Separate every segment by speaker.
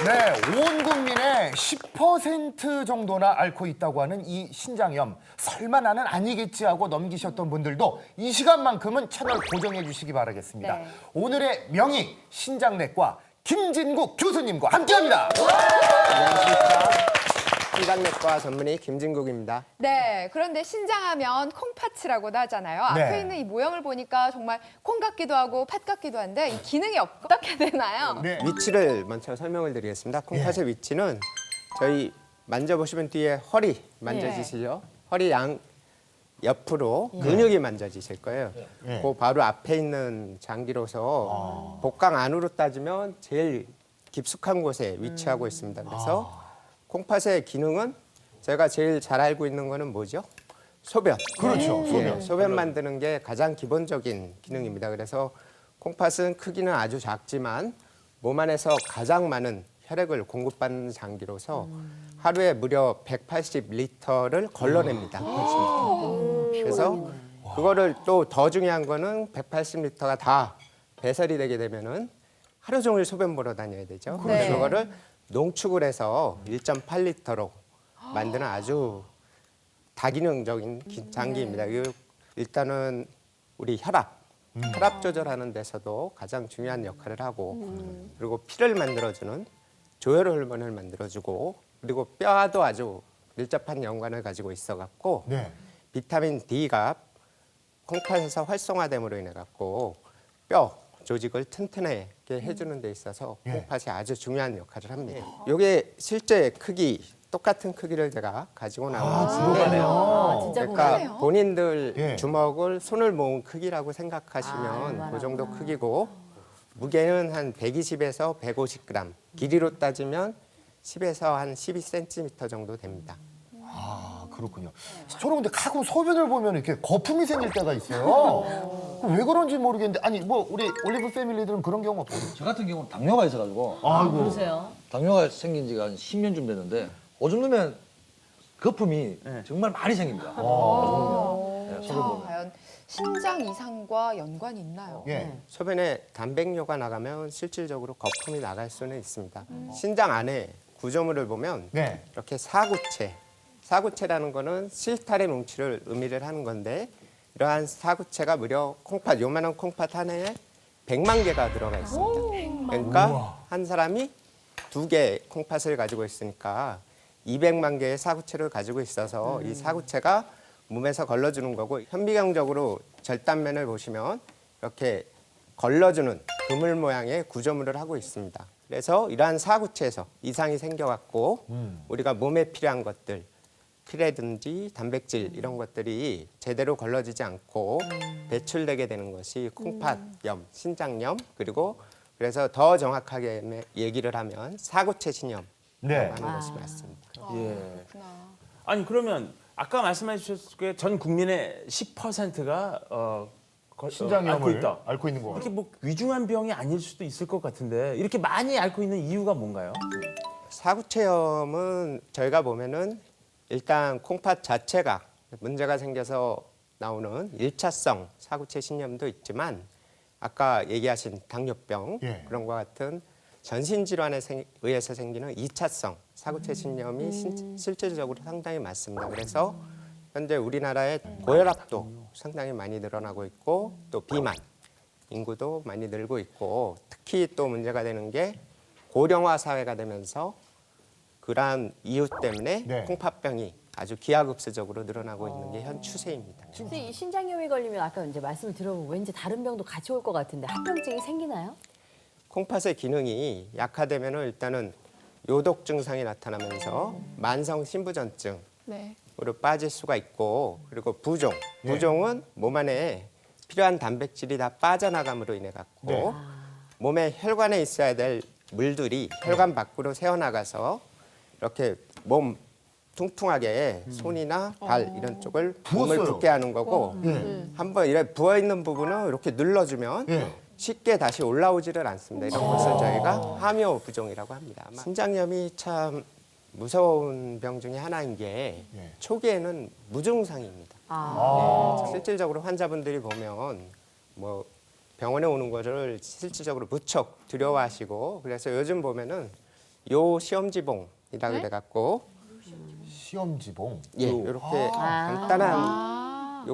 Speaker 1: 네, 온 국민의 10% 정도나 앓고 있다고 하는 이 신장염. 설마 나는 아니겠지 하고 넘기셨던 분들도 이 시간만큼은 채널 고정해 주시기 바라겠습니다.
Speaker 2: 네.
Speaker 1: 오늘의 명의 신장내과 김진국 교수님과 함께합니다.
Speaker 3: 안녕하십니까. 신장내과 전문의 김진국입니다.
Speaker 2: 네, 그런데 신장하면 콩팥이라고도 하잖아요.
Speaker 1: 네.
Speaker 2: 앞에 있는 이 모양을 보니까 정말 콩 같기도 하고 팥 같기도 한데 이 기능이 어떻게 되나요?
Speaker 1: 네.
Speaker 3: 위치를 먼저 설명을 드리겠습니다. 콩팥의 위치는 저희 만져보시면 뒤에 허리 만져지시죠? 허리 양 옆으로 근육이 만져지실 거예요.
Speaker 1: 네.
Speaker 3: 그 바로 앞에 있는 장기로서 복강 안으로 따지면 제일 깊숙한 곳에 위치하고 있습니다. 그래서 콩팥의 기능은 제가 제일 잘 알고 있는 거는 뭐죠? 소변.
Speaker 1: 그렇죠, 소변.
Speaker 3: 소변 만드는 게 가장 기본적인 기능입니다. 그래서 콩팥은 크기는 아주 작지만 몸 안에서 가장 많은 혈액을 공급받는 장기로서 하루에 무려 180리터를 걸러냅니다. 그래서 그거를 또 더 중요한 거는 180리터가 다 배설이 되게 되면은 하루 종일 소변 보러 다녀야 되죠.
Speaker 2: 네.
Speaker 3: 그거를 농축을 해서 1.8리터로 만드는 아주 다기능적인 장기입니다. 일단은 우리 혈압 조절하는 데서도 가장 중요한 역할을 하고 그리고 피를 만들어주는 조혈 호르몬을 만들어주고 그리고 뼈와도 아주 밀접한 연관을 가지고 있어갖고
Speaker 1: 네.
Speaker 3: 비타민 D가 콩팥에서 활성화됨으로 인해 갖고 뼈 조직을 튼튼하게 해주는 데 있어서 콩팥이 아주 중요한 역할을 합니다. 이게 실제 크기 똑같은 크기를 제가 가지고 나와 있는데
Speaker 4: 진짜
Speaker 3: 그러니까
Speaker 2: 궁금해요.
Speaker 3: 본인들
Speaker 1: 예.
Speaker 3: 주먹을 손을 모은 크기라고 생각하시면 그 정도 크기고 무게는 한 120에서 150g, 길이로 따지면 10에서 한 12cm 정도 됩니다.
Speaker 1: 아, 그렇군요. 저는 근데 가끔 소변을 보면 이렇게 거품이 생길 때가 있어요. 왜 그런지 모르겠는데, 아니, 뭐, 우리 올리브 패밀리들은 그런 경우 없어요?
Speaker 5: 저 같은 경우는 당뇨가 있어가지고
Speaker 1: 아이고.
Speaker 4: 그러세요?
Speaker 5: 당뇨가 생긴 지가 한 10년쯤 됐는데 오줌 누면 거품이 정말 많이 생깁니다. 네,
Speaker 2: 자,
Speaker 5: 소변 보면.
Speaker 2: 과연 신장 이상과 연관이 있나요?
Speaker 1: 예.
Speaker 3: 소변에 단백뇨가 나가면 실질적으로 거품이 나갈 수는 있습니다. 신장 안에 구조물을 보면
Speaker 1: 네.
Speaker 3: 이렇게 사구체라는 거는 실타래 뭉치를 의미를 하는 건데 이러한 사구체가 무려 콩팥, 요만한 콩팥 하나에 100만 개가 들어가 있습니다. 그러니까 한 사람이 2개 콩팥을 가지고 있으니까 200만 개의 사구체를 가지고 있어서 이 사구체가 몸에서 걸러주는 거고 현미경적으로 절단면을 보시면 이렇게 걸러주는 그물 모양의 구조물을 하고 있습니다. 그래서 이러한 사구체에서 이상이 생겨갖고 우리가 몸에 필요한 것들 피라든지 단백질 이런 것들이 제대로 걸러지지 않고 배출되게 되는 것이 콩팥염, 신장염 그리고 그래서 더 정확하게 얘기를 하면 사구체 신염이라고
Speaker 1: 네.
Speaker 3: 하는 것이 맞습니다.
Speaker 6: 예.
Speaker 2: 그렇구나.
Speaker 6: 아니 그러면 아까 말씀해 주셨을 전 국민의 10%가 앓고
Speaker 1: 신장염을
Speaker 6: 있다.
Speaker 1: 앓고 있는 거
Speaker 6: 이렇게
Speaker 1: 같아요.
Speaker 6: 뭐 위중한 병이 아닐 수도 있을 것 같은데 이렇게 많이 앓고 있는 이유가 뭔가요?
Speaker 3: 사구체염은 저희가 보면은 일단 콩팥 자체가 문제가 생겨서 나오는 1차성 사구체 신염도 있지만 아까 얘기하신 당뇨병
Speaker 1: 예.
Speaker 3: 그런 것 같은 전신질환에 의해서 생기는 2차성 사구체 신염이 실질적으로 상당히 많습니다. 그래서 현재 우리나라의 고혈압도 상당히 많이 늘어나고 있고 또 비만 인구도 많이 늘고 있고 특히 또 문제가 되는 게 고령화 사회가 되면서 그러한 이유 때문에
Speaker 1: 네.
Speaker 3: 콩팥병이 아주 기하급수적으로 늘어나고 있는 게 현 추세입니다.
Speaker 4: 근데 이 신장염이 걸리면 아까 이제 말씀을 들어보면 왠지 다른 병도 같이 올 것 같은데 합병증이 생기나요?
Speaker 3: 콩팥의 기능이 약화되면 일단은 요독 증상이 나타나면서 만성 신부전증으로
Speaker 2: 네.
Speaker 3: 빠질 수가 있고 그리고 부종은 몸 안에 필요한 단백질이 다 빠져나감으로 인해 갖고
Speaker 1: 네.
Speaker 3: 몸에 혈관에 있어야 될 물들이 혈관 밖으로 새어나가서 이렇게 몸 퉁퉁하게 손이나 발 이런 쪽을 몸을
Speaker 1: 부었어요.
Speaker 3: 붓게 하는 거고 한번 이렇게 부어 있는 부분을 이렇게 눌러주면
Speaker 1: 예.
Speaker 3: 쉽게 다시 올라오지를 않습니다. 이런 것을 저희가 함요 부종이라고 합니다. 아마 신장염이 참 무서운 병 중에 하나인 게
Speaker 1: 예.
Speaker 3: 초기에는 무증상입니다. 실질적으로 환자분들이 보면 뭐 병원에 오는 거를 실질적으로 무척 두려워하시고 그래서 요즘 보면은 요 시험지봉이라고
Speaker 2: 네?
Speaker 3: 그래갖고
Speaker 1: 시험지봉.
Speaker 3: 예, 이렇게 간단한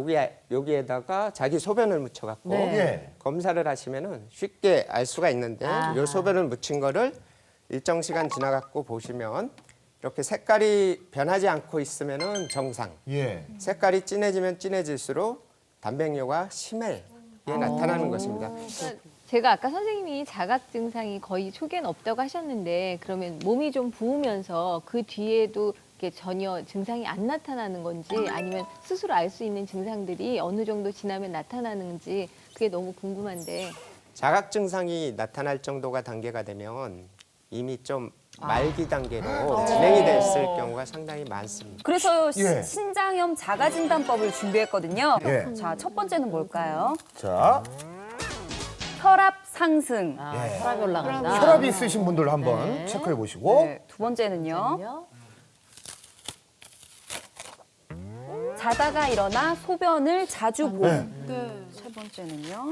Speaker 3: 여기에다가 자기 소변을 묻혀갖고
Speaker 4: 네.
Speaker 1: 예.
Speaker 3: 검사를 하시면은 쉽게 알 수가 있는데 요 소변을 묻힌 거를 일정 시간 지나갖고 보시면 이렇게 색깔이 변하지 않고 있으면은 정상.
Speaker 1: 예.
Speaker 3: 색깔이 진해지면 진해질수록 단백뇨가 심하게 나타나는 것입니다.
Speaker 7: 제가 아까 선생님이 자각 증상이 거의 초기에는 없다고 하셨는데 그러면 몸이 좀 부으면서 그 뒤에도 이렇게 전혀 증상이 안 나타나는 건지 아니면 스스로 알 수 있는 증상들이 어느 정도 지나면 나타나는지 그게 너무 궁금한데
Speaker 3: 자각 증상이 나타날 정도가 단계가 되면 이미 좀 말기 단계로 진행이 됐을 경우가 상당히 많습니다.
Speaker 8: 그래서
Speaker 1: 예.
Speaker 8: 신장염 자가진단법을 준비했거든요.
Speaker 1: 예.
Speaker 8: 자, 첫 번째는 뭘까요?
Speaker 1: 자,
Speaker 8: 혈압 상승.
Speaker 4: 혈압이 올라간다.
Speaker 1: 혈압이 있으신 분들 한번 체크해 보시고.
Speaker 8: 네, 두 번째는요. 자다가 일어나 소변을 자주 봄.
Speaker 2: 네.
Speaker 8: 세 번째는요.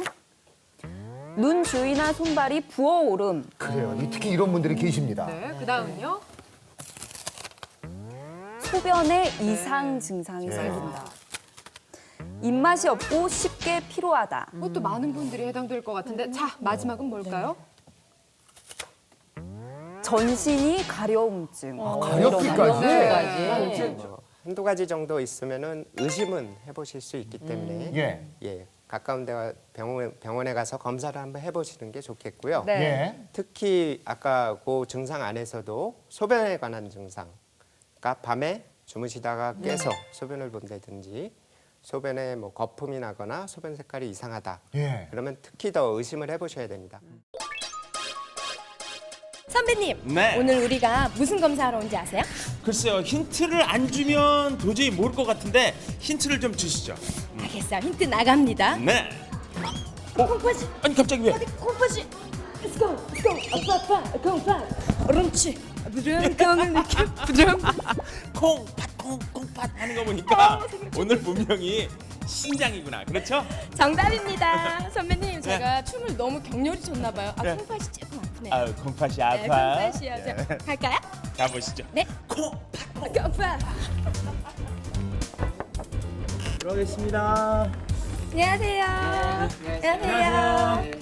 Speaker 8: 눈 주위나 손발이 부어오름.
Speaker 1: 그래요. 특히 이런 분들이 계십니다.
Speaker 2: 네. 그다음은요?
Speaker 8: 소변에 이상 증상이 생긴다. 입맛이 없고 쉽게 피로하다.
Speaker 2: 그것도 많은 분들이 해당될 것 같은데 자 마지막은 뭘까요?
Speaker 8: 전신이 가려움증.
Speaker 1: 가렵기까지.
Speaker 3: 뭐 한두 가지 정도 있으면은 의심은 해보실 수 있기 때문에
Speaker 1: 예.
Speaker 3: 가까운 데 병원에 가서 검사를 한번 해보시는 게 좋겠고요.
Speaker 8: 네.
Speaker 1: 예.
Speaker 3: 특히 아까 그 증상 안에서도 소변에 관한 증상, 그러니까 밤에 주무시다가 깨서 소변을 본다든지 소변에 뭐 거품이 나거나 소변 색깔이 이상하다.
Speaker 1: 예.
Speaker 3: 그러면 특히 더 의심을 해보셔야 됩니다.
Speaker 9: 선배님,
Speaker 6: 네.
Speaker 9: 오늘 우리가 무슨 검사하러 온지 아세요?
Speaker 6: 글쎄요, 힌트를 안 주면 도저히 모를 것 같은데 힌트를 좀 주시죠.
Speaker 9: 알겠어, 힌트 나갑니다.
Speaker 6: 네.
Speaker 9: 콩팥이,
Speaker 6: 아니 갑자기 왜?
Speaker 9: 콩팥이. Let's go, let's go. 아빠, 콩팥. 옳지. 부릉콩을 느껴, 부릉.
Speaker 6: 콩팥 하는 거 보니까 오늘 분명히 신장이구나. 그렇죠?
Speaker 9: 정답입니다. 선배님, 제가 춤을 너무 격렬히 췄나 봐요. 아,
Speaker 6: 네.
Speaker 9: 콩팥이 조금 아프네요.
Speaker 6: 아유, 콩팥이
Speaker 9: 네,
Speaker 6: 아파.
Speaker 9: 콩팥이요. 자, 갈까요?
Speaker 6: 가보시죠.
Speaker 9: 네.
Speaker 6: 콩팥.
Speaker 9: 콩팥.
Speaker 6: 들어가겠습니다.
Speaker 9: 안녕하세요. 안녕하세요.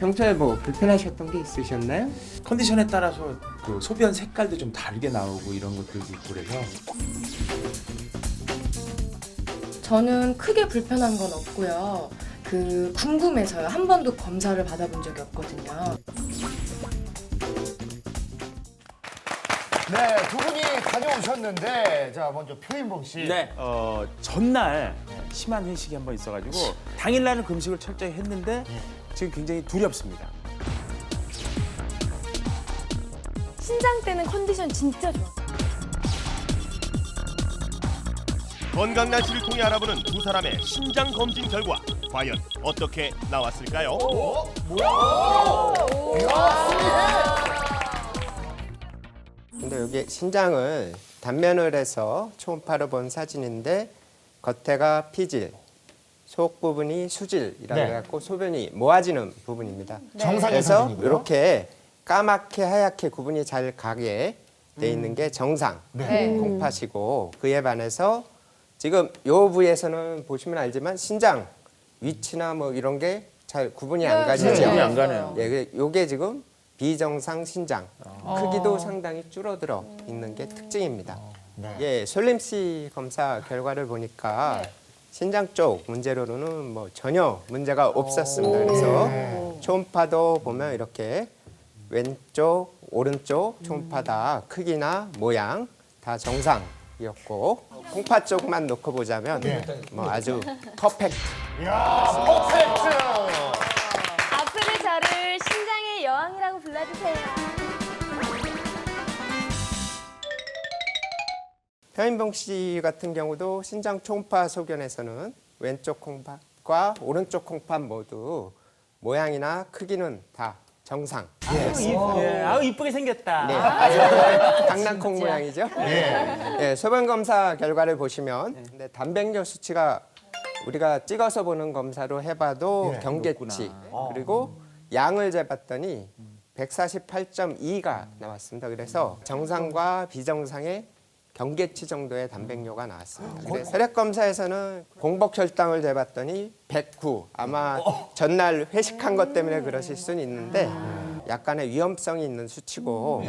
Speaker 3: 평소에 뭐 불편하셨던 게 있으셨나요?
Speaker 6: 컨디션에 따라서 그 소변 색깔도 좀 다르게 나오고 이런 것들도 있고 그래서
Speaker 10: 저는 크게 불편한 건 없고요. 궁금해서요. 한 번도 검사를 받아본 적이 없거든요.
Speaker 1: 네, 두 분이 다녀오셨는데 자, 먼저 표인봉 씨.
Speaker 6: 네, 전날 심한 회식이 한 번 있어가지고 당일날은 금식을 철저히 했는데 지금 굉장히 두렵습니다.
Speaker 9: 신장 때는 컨디션 진짜 좋아.
Speaker 11: 건강난시를 통해 알아보는 두 사람의 신장 검진 결과 과연 어떻게 나왔을까요?
Speaker 3: 근데 여기 신장을 단면을 해서 초음파로 본 사진인데 겉에가 피질, 속 부분이 수질이라고
Speaker 1: 네.
Speaker 3: 해갖고 소변이 모아지는 부분입니다.
Speaker 1: 정상의
Speaker 3: 그래서
Speaker 1: 사진이고요.
Speaker 3: 이렇게 까맣게 하얗게 구분이 잘 가게 돼 있는 게 정상
Speaker 1: 네.
Speaker 3: 콩팥이고 그에 반해서 지금 요 부위에서는 보시면 알지만 신장 위치나 뭐 이런 게 잘 구분이 안 가지죠.
Speaker 6: 구분이 안 가네요.
Speaker 3: 예, 요게 지금 비정상 신장 크기도 상당히 줄어들어 있는 게 특징입니다.
Speaker 1: 네.
Speaker 3: 예, 솔림씨 검사 결과를 보니까 신장 쪽 문제로는 뭐 전혀 문제가 없었습니다. 그래서 초음파도 보면 이렇게 왼쪽, 오른쪽 초음파 다 크기나 모양 다 정상이었고 콩팥 쪽만 놓고 보자면 뭐 아주 퍼펙트.
Speaker 1: 이야, 퍼펙트.
Speaker 9: 아프를 저를 신장의 여왕이라고 불러주세요.
Speaker 3: 표인봉 씨 같은 경우도 신장 초음파 소견에서는 왼쪽 콩팥과 오른쪽 콩팥 모두 모양이나 크기는 다 정상.
Speaker 6: 아우 이쁘게 생겼다.
Speaker 3: 네, 아주 강낭콩 모양이죠. 네, 소변 검사 결과를 보시면 근데 단백뇨 수치가 우리가 찍어서 보는 검사로 해봐도 경계치 그리고 양을 재봤더니 148.2가 나왔습니다. 그래서 정상과 비정상의 경계치 정도의 단백뇨가 나왔습니다. 그래서 혈액 검사에서는 공복 혈당을 재봤더니 109. 아마 전날 회식한 것 때문에 그러실 수는 있는데 약간의 위험성이 있는 수치고.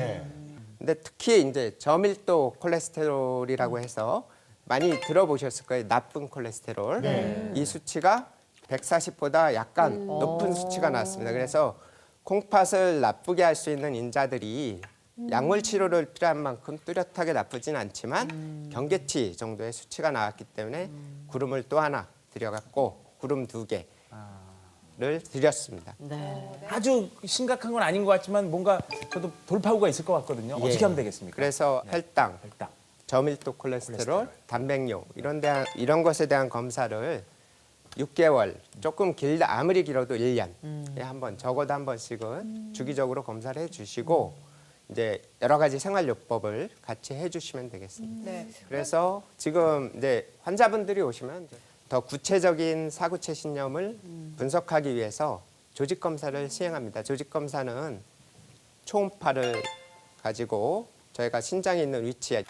Speaker 3: 근데 특히 이제 저밀도 콜레스테롤이라고 해서 많이 들어보셨을 거예요. 나쁜 콜레스테롤. 이 수치가 140보다 약간 높은 수치가 나왔습니다. 그래서 콩팥을 나쁘게 할 수 있는 인자들이 약물 치료를 필요한 만큼 뚜렷하게 나쁘진 않지만 경계치 정도의 수치가 나왔기 때문에 구름을 또 하나 드려갖고 구름 2개를 드렸습니다.
Speaker 6: 아주 심각한 건 아닌 것 같지만 뭔가 저도 돌파구가 있을 것 같거든요. 어떻게 하면 되겠습니까?
Speaker 3: 그래서 혈당, 저밀도 콜레스테롤, 단백뇨 이런 것에 대한 검사를 6개월, 조금 길다 아무리 길어도 1년에 한 번, 적어도 한 번씩은 주기적으로 검사를 해주시고 이제 여러 가지 생활요법을 같이 해주시면 되겠습니다. 그래서 지금 이제 환자분들이 오시면 더 구체적인 사구체 신념을 분석하기 위해서 조직 검사를 시행합니다. 조직 검사는 초음파를 가지고 저희가 신장이 있는 위치에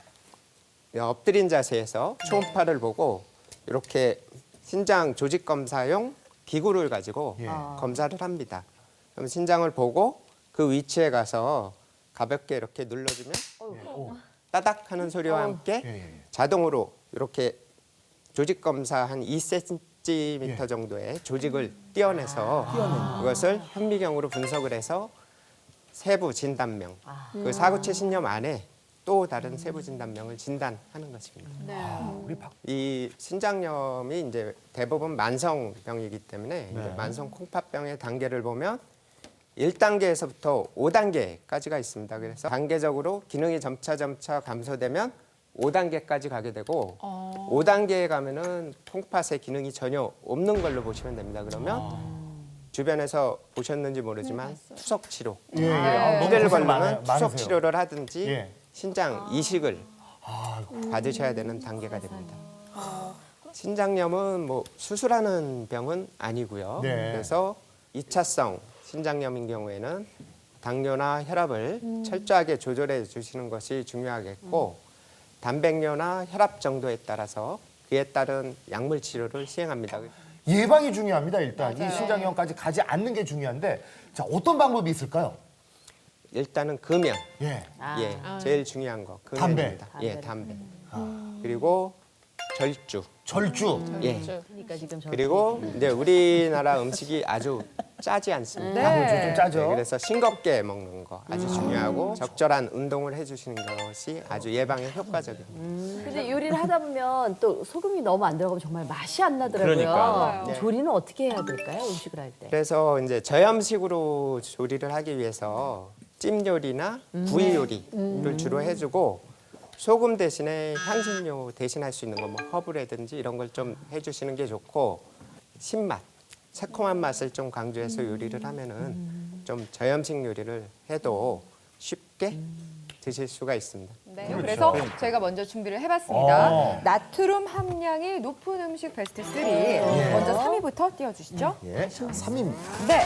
Speaker 3: 엎드린 자세에서 초음파를 보고 이렇게 신장 조직 검사용 기구를 가지고 검사를 합니다. 그럼 신장을 보고 그 위치에 가서 가볍게 이렇게 눌러주면 따닥 하는 소리와 함께 자동으로 이렇게 조직 검사 한 2cm 정도의 조직을 띄어내서 그것을 현미경으로 분석을 해서 세부 진단명, 그 사구체 신념 안에 또 다른 세부 진단명을 진단하는 것입니다. 이 신장염이 이제 대부분 만성병이기 때문에 이제 만성 콩팥병의 단계를 보면 1단계에서부터 5단계까지가 있습니다. 그래서 단계적으로 기능이 점차 감소되면 5단계까지 가게 되고 5단계에 가면은 콩팥의 기능이 전혀 없는 걸로 보시면 됩니다. 그러면 주변에서 보셨는지 모르지만 투석 치료, 무게를 걸면 투석 치료를 하든지 신장 이식을 받으셔야 되는 단계가 됩니다. 신장염은 뭐 수술하는 병은 아니고요. 그래서 2차성 신장염인 경우에는 당뇨나 혈압을 철저하게 조절해 주시는 것이 중요하겠고 단백뇨나 혈압 정도에 따라서 그에 따른 약물 치료를 시행합니다.
Speaker 1: 예방이 중요합니다. 일단 이 신장염까지 가지 않는 게 중요한데 자 어떤 방법이 있을까요?
Speaker 3: 일단은 금연. 제일 중요한 거 금연입니다. 담배. 그리고 절주.
Speaker 4: 그러니까 지금
Speaker 3: 그리고 이제 우리나라 음식이 아주 짜지 않습니다.
Speaker 1: 좀 짜죠.
Speaker 3: 그래서 싱겁게 먹는 거 아주 중요하고 적절한 운동을 해주시는 것이 아주 예방에 효과적입니다.
Speaker 4: 근데 요리를 하다 보면 또 소금이 너무 안 들어가면 정말 맛이 안 나더라고요.
Speaker 6: 그러니까요.
Speaker 4: 조리는 어떻게 해야 될까요? 음식을 할 때.
Speaker 3: 그래서 이제 저염식으로 조리를 하기 위해서 찜 요리나 구이 요리를 주로 해주고 소금 대신에 향신료 대신할 수 있는 거 뭐 허브라든지 이런 걸 좀 해주시는 게 좋고 신맛, 새콤한 맛을 좀 강조해서 요리를 하면은 좀 저염식 요리를 해도 쉽게 드실 수가 있습니다.
Speaker 2: 그래서 저희가 먼저 준비를 해봤습니다. 나트륨 함량이 높은 음식 베스트 3. 먼저 3위부터 띄워주시죠.
Speaker 1: 3입니다.
Speaker 2: 네.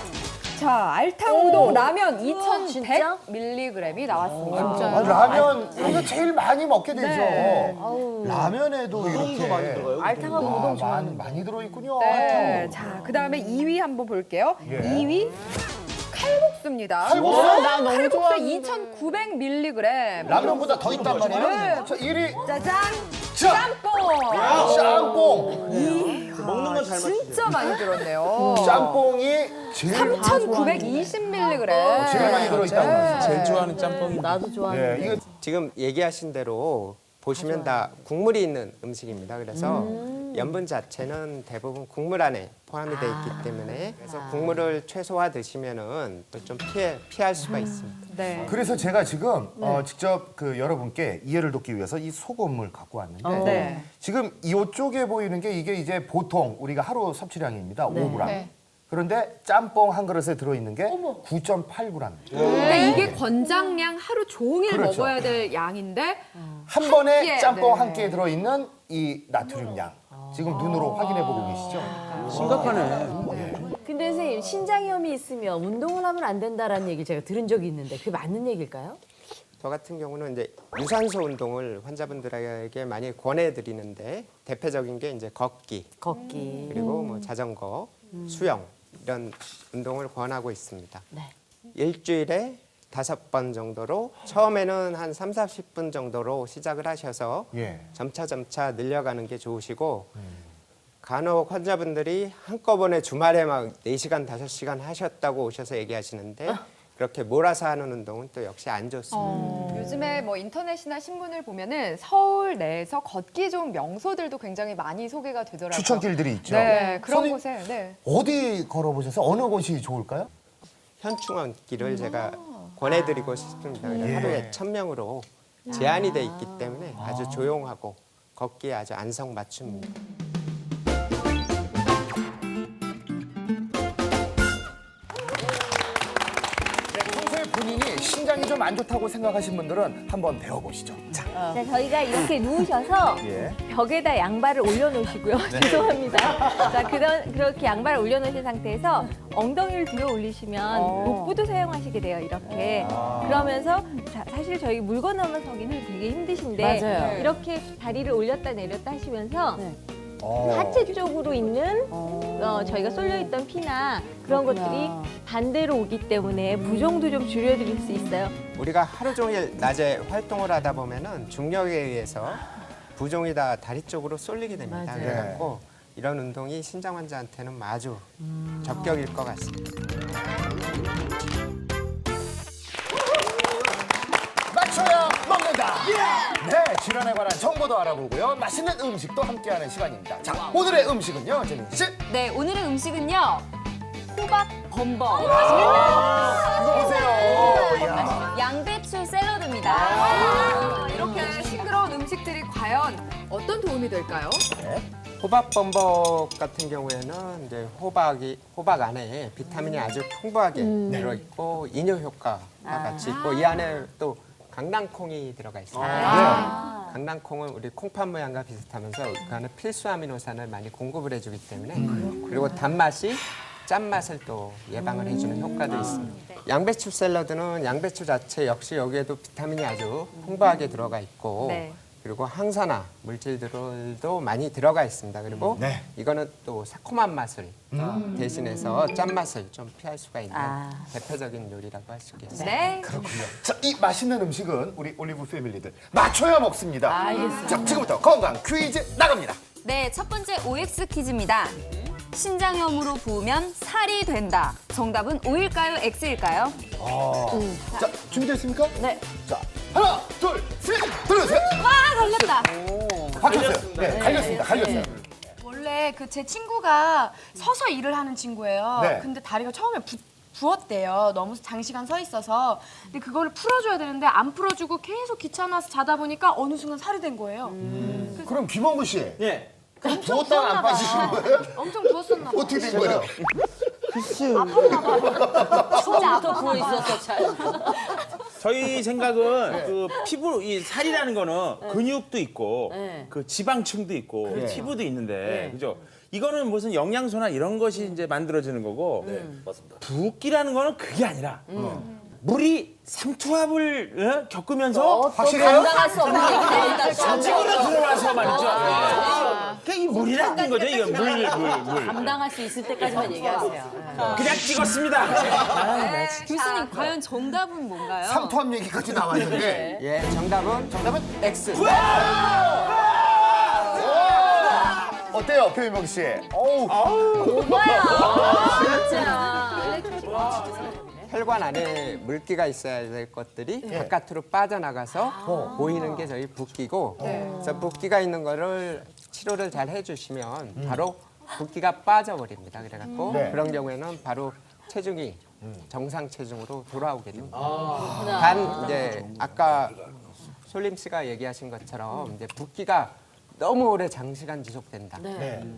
Speaker 2: 자, 알탕 우동 라면 2,100mg이 나왔습니다.
Speaker 1: 라면 이거 제일 많이 먹게 되죠. 라면에도 이렇게
Speaker 5: 많이 들어가요.
Speaker 4: 알탕하고 우동 좋아하는
Speaker 1: 많이 들어있군요.
Speaker 2: 네. 자, 그다음에 2위 한번 볼게요. 2위 칼국수입니다.
Speaker 1: 칼국수?
Speaker 2: 나 너무 좋아. 2,900mg.
Speaker 1: 라면보다 더 있단 말이에요.
Speaker 2: 네.
Speaker 1: 자 1위
Speaker 2: 짜잔.
Speaker 1: 자,
Speaker 2: 짬뽕.
Speaker 1: 짬뽕.
Speaker 5: 먹는 건 잘 맞추세요.
Speaker 2: 진짜 많이 들었네요.
Speaker 1: 짬뽕이 제일
Speaker 2: 3,920mg.
Speaker 1: 제일 많이 들어있다고 합니다.
Speaker 6: 제일 좋아하는 짬뽕이.
Speaker 4: 나도 좋아하는.
Speaker 1: 이거
Speaker 3: 지금 얘기하신 대로 보시면 다 국물이 있는 음식입니다. 그래서 염분 자체는 대부분 국물 안에 포함이 돼 있기 때문에 그래서 국물을 최소화 드시면은 좀 피할 수가 있습니다.
Speaker 2: 네.
Speaker 1: 그래서 제가 지금 직접 그 여러분께 이해를 돕기 위해서 이 소금을 갖고 왔는데
Speaker 2: 네.
Speaker 1: 지금 이쪽에 보이는 게 이게 이제 보통 우리가 하루 섭취량입니다. 5g.
Speaker 2: 네.
Speaker 1: 그런데 짬뽕 한 그릇에 들어있는 게 9.8g입니다.
Speaker 2: 그러니까 이게 권장량 하루 종일
Speaker 1: 그렇죠.
Speaker 2: 먹어야 될 양인데
Speaker 1: 한 번에
Speaker 2: 끼에,
Speaker 1: 짬뽕
Speaker 2: 네.
Speaker 1: 한 끼에 들어있는 이 나트륨 양. 지금 눈으로 확인해 보고 계시죠?
Speaker 6: 심각하네.
Speaker 4: 근데 선생님 신장염이 있으면 운동을 하면 안 된다라는 얘기를 제가 들은 적이 있는데 그게 맞는 얘기일까요?
Speaker 3: 저 같은 경우는 이제 유산소 운동을 환자분들에게 많이 권해드리는데 대표적인 게 이제 걷기, 그리고 뭐 자전거, 수영 이런 운동을 권하고 있습니다.
Speaker 4: 네.
Speaker 3: 일주일에 5번 정도로 처음에는 한 30-40분 정도로 시작을 하셔서
Speaker 1: 예.
Speaker 3: 점차 늘려가는 게 좋으시고 간혹 환자분들이 한꺼번에 주말에 막 4시간, 5시간 하셨다고 오셔서 얘기하시는데 그렇게 몰아서 하는 운동은 또 역시 안 좋습니다.
Speaker 2: 요즘에 뭐 인터넷이나 신문을 보면은 서울 내에서 걷기 좋은 명소들도 굉장히 많이 소개가 되더라고요.
Speaker 1: 추천길들이 있죠.
Speaker 2: 네, 그런
Speaker 1: 선생님,
Speaker 2: 곳에. 네.
Speaker 1: 어디 걸어보셔서 어느 곳이 좋을까요?
Speaker 3: 현충원길을 제가 권해드리고 싶습니다. 하루에 1,000명으로 제한이 돼 있기 때문에 아주 조용하고 걷기에 아주 안성맞춤입니다.
Speaker 1: 평소에 본인이 신장이 좀 안 좋다고 생각하신 분들은 한번 배워보시죠. 자,
Speaker 7: 자, 저희가 이렇게 누우셔서
Speaker 1: 예.
Speaker 7: 벽에다 양발을 올려놓으시고요. 죄송합니다. 자, 그렇게 양발을 올려놓으신 상태에서 엉덩이를 들어 올리시면 복부도 사용하시게 돼요. 이렇게. 그러면서 사실 저희 물 건너서기는 되게 힘드신데
Speaker 4: 맞아요.
Speaker 7: 이렇게 다리를 올렸다 내렸다 하시면서 하체 쪽으로 있는 저희가 쏠려있던 피나 그런 것들이 반대로 오기 때문에 부종도 좀 줄여드릴 수 있어요.
Speaker 3: 우리가 하루 종일 낮에 활동을 하다 보면은 중력에 의해서 부종이 다 다리 쪽으로 쏠리게 됩니다.
Speaker 4: 맞아요.
Speaker 3: 그래갖고 이런 운동이 신장 환자한테는 아주 적격일 것 같습니다.
Speaker 1: 맞춰야 먹는다. 네, 질환에 관한 정보도 알아보고요. 맛있는 음식도 함께하는 시간입니다. 자, 오늘의 음식은요, 재민 씨.
Speaker 8: 네, 오늘의 음식은요. 호박 범벅.
Speaker 1: 이거 보세요. 이야.
Speaker 8: 양배추 샐러드입니다.
Speaker 2: 이렇게 싱그러운 음식들이 과연 어떤 도움이 될까요?
Speaker 3: 호박범벅 같은 경우에는 이제 호박 안에 비타민이 아주 풍부하게 들어있고 이뇨 효과가 같이 있고 이 안에 또 강낭콩이 들어가 있습니다. 강낭콩은 우리 콩팥 모양과 비슷하면서 그 안에 필수 아미노산을 많이 공급을 해주기 때문에 그리고 단맛이 짠맛을 또 예방을 해주는 효과도 있습니다. 양배추 샐러드는 양배추 자체 역시 여기에도 비타민이 아주 풍부하게 들어가 있고 그리고 항산화 물질들도 많이 들어가 있습니다. 그리고 이거는 또 새콤한 맛을 대신해서 짠맛을 좀 피할 수가 있는 대표적인 요리라고 할 수 있겠습니다.
Speaker 2: 네.
Speaker 1: 그렇군요. 자, 이 맛있는 음식은 우리 올리브 패밀리들 맞춰야 먹습니다.
Speaker 4: 알겠습니다.
Speaker 1: 자, 지금부터 건강 퀴즈 나갑니다.
Speaker 8: 네, 첫 번째 OX 퀴즈입니다. 신장염으로 부으면 살이 된다. 정답은 O일까요? X일까요?
Speaker 1: 자, 준비됐습니까?
Speaker 4: 네.
Speaker 1: 자, 하나, 둘, 셋, 둘, 셋.
Speaker 8: 와, 걸렸다.
Speaker 1: 바뀌었어요. 네, 갈렸어요.
Speaker 9: 원래 그 제 친구가 서서 일을 하는 친구예요.
Speaker 1: 네.
Speaker 9: 근데 다리가 처음에 부었대요. 너무 장시간 서 있어서. 근데 그거를 풀어줘야 되는데 안 풀어주고 계속 귀찮아서 자다 보니까 어느 순간 살이 된 거예요.
Speaker 1: 그럼 김원구 씨.
Speaker 6: 예.
Speaker 1: 부었다가 안 빠지신 거예요?
Speaker 9: 엄청 부었었나 봐요.
Speaker 1: 어떻게 된 거예요?
Speaker 4: 처음부터 부어 있었어, 잘.
Speaker 6: 저희 생각은 그 피부 이 살이라는 거는 근육도 있고
Speaker 4: 네.
Speaker 6: 그 지방층도 있고 피부도 있는데 그죠? 이거는 무슨 영양소나 이런 것이 이제 만들어지는 거고
Speaker 5: 맞습니다.
Speaker 6: 붓기라는 거는 그게 아니라 물이 삼투압을 겪으면서
Speaker 1: 확실해요?
Speaker 4: 감당할 수 없는 얘기다.
Speaker 6: 조직으로 들어와서 말이죠. 그러니까 이 물이라는 거죠. 이거 물.
Speaker 4: 감당할 수 있을 때까지만 얘기하세요.
Speaker 6: 그냥 찍었습니다.
Speaker 8: 교수님, 과연 정답은 뭔가요?
Speaker 1: 삼투압 얘기까지 나왔는데
Speaker 3: 예, 정답은 X.
Speaker 1: 어때요, 표인봉 씨? 어우,
Speaker 3: 혈관 안에 물기가 있어야 될 것들이 바깥으로 빠져나가서 보이는 게 저희 붓기고 그래서 붓기가 있는 거를 치료를 잘 해주시면 바로 붓기가 빠져버립니다. 그래갖고 그런 경우에는 바로 체중이 정상 체중으로 돌아오게 됩니다. 단 이제 아까 솔림 씨가 얘기하신 것처럼 이제 붓기가 너무 오래 장시간 지속된다.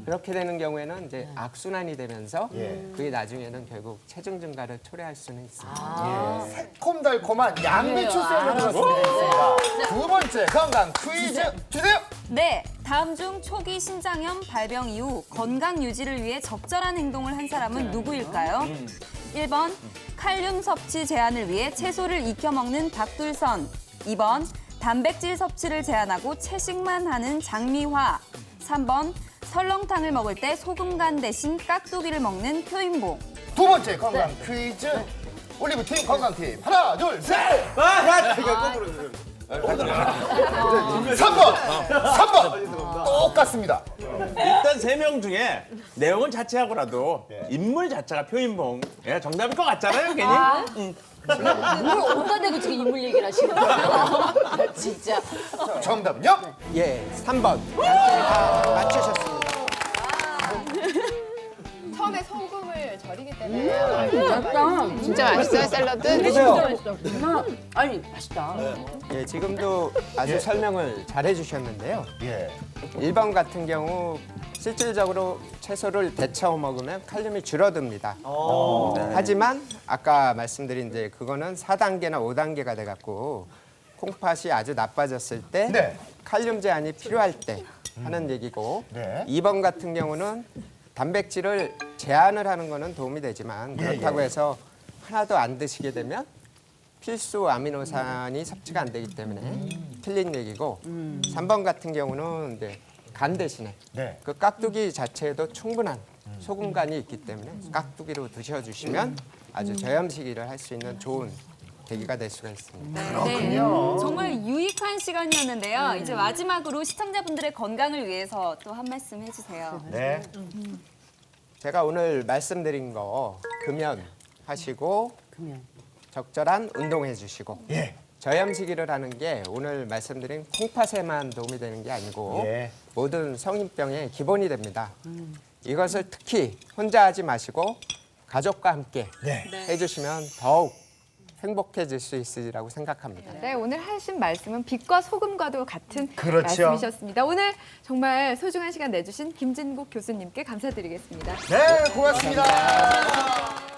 Speaker 3: 그렇게 되는 경우에는 이제 악순환이 되면서 그게 나중에는 결국 체중 증가를 초래할 수는 있습니다.
Speaker 1: 새콤달콤한 양배추 샐러드가 준비되어 있습니다. 두 번째 건강 퀴즈 주세요.
Speaker 8: 네, 다음 중 초기 신장염 발병 이후 건강 유지를 위해 적절한 행동을 한 사람은 누구일까요? 1번 칼륨 섭취 제한을 위해 채소를 익혀 먹는 박둘선. 2번 단백질 섭취를 제한하고 채식만 하는 장미화. 3번 설렁탕을 먹을 때 소금간 대신 깍두기를 먹는 표인봉.
Speaker 1: 두 번째 건강 퀴즈 올리브팀 건강 팁 하나 둘 셋. 3번 똑같습니다.
Speaker 6: 일단 3명 중에 내용은 자체하고라도 인물 자체가 표인봉. 예, 정답일 것 같잖아요, 괜히.
Speaker 4: 뭘 어디다 대고 지금 인물 얘기를 하시는 거예요? 진짜.
Speaker 1: 정답은요?
Speaker 3: 예, 3번. 다 맞추셨습니다.
Speaker 2: 처음에 소금을 절이기 때문에
Speaker 4: 맛있다.
Speaker 2: 진짜 맛있어요 샐러드?
Speaker 4: 진짜 맛있다. 아니, 맛있다.
Speaker 3: 예, 지금도 아주 설명을 잘 해주셨는데요.
Speaker 1: 예.
Speaker 3: 1번 같은 경우 실질적으로 채소를 데쳐 먹으면 칼륨이 줄어듭니다. 하지만 아까 말씀드린 이제 그거는 4단계나 5단계가 돼갖고 콩팥이 아주 나빠졌을 때
Speaker 1: 네.
Speaker 3: 칼륨 제한이 필요할 때 하는 얘기고
Speaker 1: 네.
Speaker 3: 2번 같은 경우는 단백질을 제한을 하는 거는 도움이 되지만 그렇다고 해서 하나도 안 드시게 되면 필수 아미노산이 섭취가 안 되기 때문에 틀린 얘기고 3번 같은 경우는 이제 간 대신에
Speaker 1: 네.
Speaker 3: 그 깍두기 자체에도 충분한 소금간이 있기 때문에 깍두기로 드셔주시면 아주 저염식이를 할 수 있는 좋은 계기가 될 수가 있습니다.
Speaker 8: 네, 정말 유익한 시간이었는데요. 이제 마지막으로 시청자분들의 건강을 위해서 또 한 말씀 해주세요.
Speaker 1: 네.
Speaker 3: 제가 오늘 말씀드린 거 금연 하시고 적절한 운동해 주시고
Speaker 1: 예.
Speaker 3: 저염식이를 하는 게 오늘 말씀드린 콩팥에만 도움이 되는 게 아니고
Speaker 1: 예.
Speaker 3: 모든 성인병의 기본이 됩니다. 이것을 특히 혼자 하지 마시고 가족과 함께
Speaker 1: 네.
Speaker 3: 해주시면 더욱 행복해질 수 있으리라고 생각합니다.
Speaker 2: 네, 오늘 하신 말씀은 빛과 소금과도 같은
Speaker 1: 그렇죠.
Speaker 2: 말씀이셨습니다. 오늘 정말 소중한 시간 내주신 김진국 교수님께 감사드리겠습니다.
Speaker 1: 네, 고맙습니다.